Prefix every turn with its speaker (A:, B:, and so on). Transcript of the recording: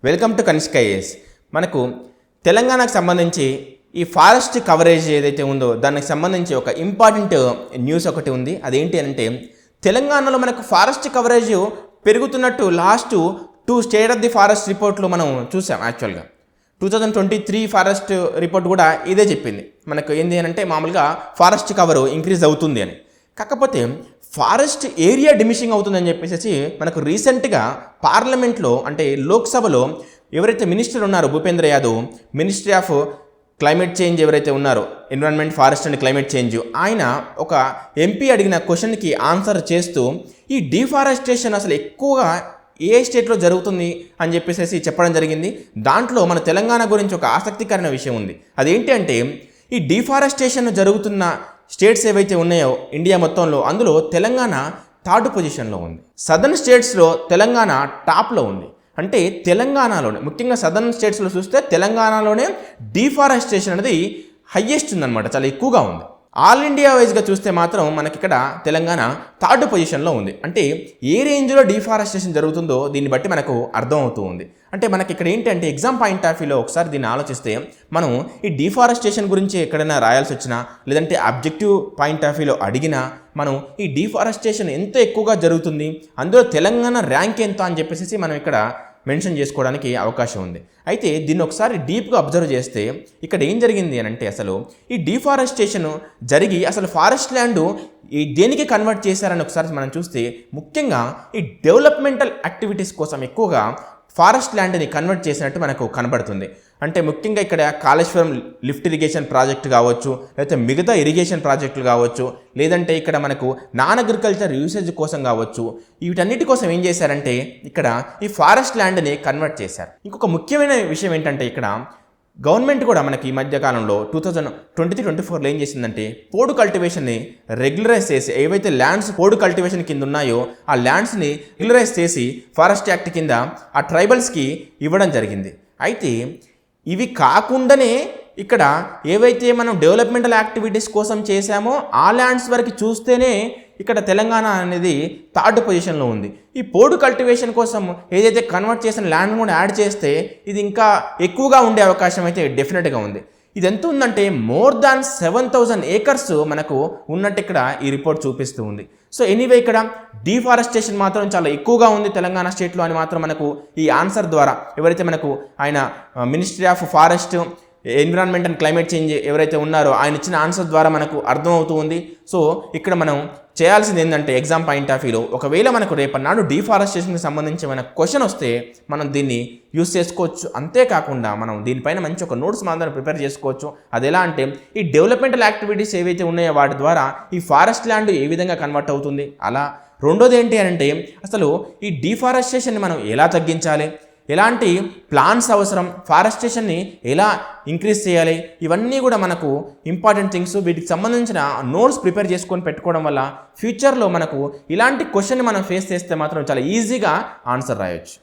A: Welcome to Kanishka IAS. మనకు తెలంగాణకు సంబంధించి ఈ ఫారెస్ట్ కవరేజ్ ఏదైతే ఉందో దానికి సంబంధించి ఒక ఇంపార్టెంట్ న్యూస్ ఒకటి ఉంది. అదేంటి అంటే తెలంగాణలో మనకు ఫారెస్ట్ కవరేజ్ పెరుగుతున్నట్టు last 2 state of the forest రిపోర్ట్లు మనం చూసాం. యాక్చువల్గా 2023 ఫారెస్ట్ రిపోర్ట్ కూడా ఇదే చెప్పింది. మనకు ఏంటి అంటే మామూలుగా ఫారెస్ట్ కవర్ ఇంక్రీజ్ అవుతుంది అని. కాకపోతే ఫారెస్ట్ ఏరియా డిమిషింగ్ అవుతుందని చెప్పేసి మనకు రీసెంట్గా పార్లమెంట్లో అంటే లోక్సభలో ఎవరైతే మినిస్టర్ ఉన్నారో Bhupendra Yadav, ministry of climate change ఎవరైతే ఉన్నారో environment, forest and climate change, ఆయన ఒక ఎంపీ అడిగిన క్వశ్చన్కి ఆన్సర్ చేస్తూ ఈ డిఫారెస్టేషన్ అసలు ఎక్కువగా ఏ స్టేట్లో జరుగుతుంది అని చెప్పేసి చెప్పడం జరిగింది. దాంట్లో మన తెలంగాణ గురించి ఒక ఆసక్తికరమైన విషయం ఉంది. అదేంటి అంటే ఈ డిఫారెస్టేషన్ జరుగుతున్న స్టేట్స్ ఏవైతే ఉన్నాయో ఇండియా మొత్తంలో అందులో తెలంగాణ 3rd పొజిషన్లో ఉంది. సదర్న్ స్టేట్స్లో తెలంగాణ టాప్లో ఉంది. అంటే తెలంగాణలోనే ముఖ్యంగా సదర్న్ స్టేట్స్లో చూస్తే తెలంగాణలోనే డిఫారెస్టేషన్ అనేది హయ్యెస్ట్ ఉందన్నమాట, చాలా ఎక్కువగా ఉంది. ఆల్ ఇండియా వైజ్గా చూస్తే మాత్రం మనకి ఇక్కడ తెలంగాణ 3rd పొజిషన్లో ఉంది. అంటే ఏ రేంజ్లో డిఫారెస్టేషన్ జరుగుతుందో దీన్ని బట్టి మనకు అర్థం అవుతూ ఉంది. అంటే మనకి ఇక్కడ ఏంటంటే ఎగ్జామ్ పాయింట్ ఆఫ్ వ్యూలో ఒకసారి దీన్ని ఆలోచిస్తే మనం ఈ డిఫారెస్టేషన్ గురించి ఎక్కడైనా రాయాల్సి వచ్చినా లేదంటే అబ్జెక్టివ్ పాయింట్ ఆఫ్ వ్యూలో అడిగినా మనం ఈ డిఫారెస్టేషన్ ఎంత ఎక్కువగా జరుగుతుంది, అందులో తెలంగాణ ర్యాంక్ ఎంత అని చెప్పేసి మనం ఇక్కడ మెన్షన్ చేసుకోవడానికి అవకాశం ఉంది. అయితే దీన్ని ఒకసారి డీప్గా అబ్జర్వ్ చేస్తే ఇక్కడ ఏం జరిగింది అని అంటే అసలు ఈ డిఫారెస్టేషన్ జరిగి అసలు ఫారెస్ట్ ల్యాండ్ ఈ దేనికి కన్వర్ట్ చేశారని ఒకసారి మనం చూస్తే ముఖ్యంగా ఈ డెవలప్మెంటల్ యాక్టివిటీస్ కోసం ఎక్కువగా ఫారెస్ట్ ల్యాండ్ని కన్వర్ట్ చేసినట్టు మనకు కనబడుతుంది. అంటే ముఖ్యంగా ఇక్కడ కాళేశ్వరం లిఫ్ట్ ఇరిగేషన్ ప్రాజెక్ట్ కావచ్చు, లేకపోతే మిగతా ఇరిగేషన్ ప్రాజెక్టులు కావచ్చు, లేదంటే ఇక్కడ మనకు నాన్ అగ్రికల్చర్ యూసేజ్ కోసం కావచ్చు, వీటన్నిటి కోసం ఏం చేశారంటే ఇక్కడ ఈ ఫారెస్ట్ ల్యాండ్ని కన్వర్ట్ చేశారు. ఇంకొక ముఖ్యమైన విషయం ఏంటంటే ఇక్కడ గవర్నమెంట్ కూడా మనకి ఈ మధ్యకాలంలో 2023-24లో ఏం చేసిందంటే పోడు కల్టివేషన్ని రెగ్యులరైజ్ చేసి ఏవైతే ల్యాండ్స్ పోడు కల్టివేషన్ కింద ఉన్నాయో ఆ ల్యాండ్స్ని రెగ్యులరైజ్ చేసి ఫారెస్ట్ యాక్ట్ కింద ఆ ట్రైబల్స్కి ఇవ్వడం జరిగింది. అయితే ఇవి కాకుండానే ఇక్కడ ఏవైతే మనం డెవలప్మెంటల్ యాక్టివిటీస్ కోసం చేశామో ఆ ల్యాండ్స్ వరకు చూస్తేనే ఇక్కడ తెలంగాణ అనేది 3rd పొజిషన్లో ఉంది. ఈ పోడు కల్టివేషన్ కోసం ఏదైతే కన్వర్ట్ చేసిన ల్యాండ్ కూడా యాడ్ చేస్తే ఇది ఇంకా ఎక్కువగా ఉండే అవకాశం అయితే డెఫినెట్గా ఉంది. ఇది ఎంత ఉందంటే మోర్ దాన్ 7,000 ఏకర్స్ మనకు ఉన్నట్టు ఇక్కడ ఈ రిపోర్ట్ చూపిస్తూ ఉంది. సో ఎనీవే ఇక్కడ డిఫారెస్టేషన్ మాత్రం చాలా ఎక్కువగా ఉంది తెలంగాణ స్టేట్లో అని మాత్రం మనకు ఈ ఆన్సర్ ద్వారా ఎవరైతే మనకు ఆయన ministry of forest, environment and climate change ఎవరైతే ఉన్నారో ఆయన ఇచ్చిన ఆన్సర్ ద్వారా మనకు అర్థమవుతూ ఉంది. సో ఇక్కడ మనం చేయాల్సింది ఏంటంటే ఎగ్జామ్ పాయింట్ ఆఫ్ వ్యూలో ఒకవేళ మనకు రేపన్నాడు డిఫారెస్టేషన్కి సంబంధించి మన క్వశ్చన్ వస్తే మనం దీన్ని యూస్ చేసుకోవచ్చు. అంతేకాకుండా మనం దీనిపైన మంచి ఒక నోట్స్ మాత్రం ప్రిపేర్ చేసుకోవచ్చు. అది ఎలా అంటే ఈ డెవలప్మెంటల్ యాక్టివిటీస్ ఏవైతే ఉన్నాయో వాటి ద్వారా ఈ ఫారెస్ట్ ల్యాండ్ ఏ విధంగా కన్వర్ట్ అవుతుంది. అలా రెండోది ఏంటి అంటే అసలు ఈ డిఫారెస్టేషన్ని మనం ఎలా తగ్గించాలి, ఎలాంటి ప్లాన్స్ అవసరం, ఫారెస్టేషన్ని ఎలా ఇంక్రీజ్ చేయాలి, ఇవన్నీ కూడా మనకు ఇంపార్టెంట్ థింగ్స్. వీటికి సంబంధించిన నోట్స్ ప్రిపేర్ చేసుకొని పెట్టుకోవడం వల్ల ఫ్యూచర్లో మనకు ఇలాంటి క్వశ్చన్ని మనం ఫేస్ చేస్తే మాత్రం చాలా ఈజీగా ఆన్సర్ రాయొచ్చు.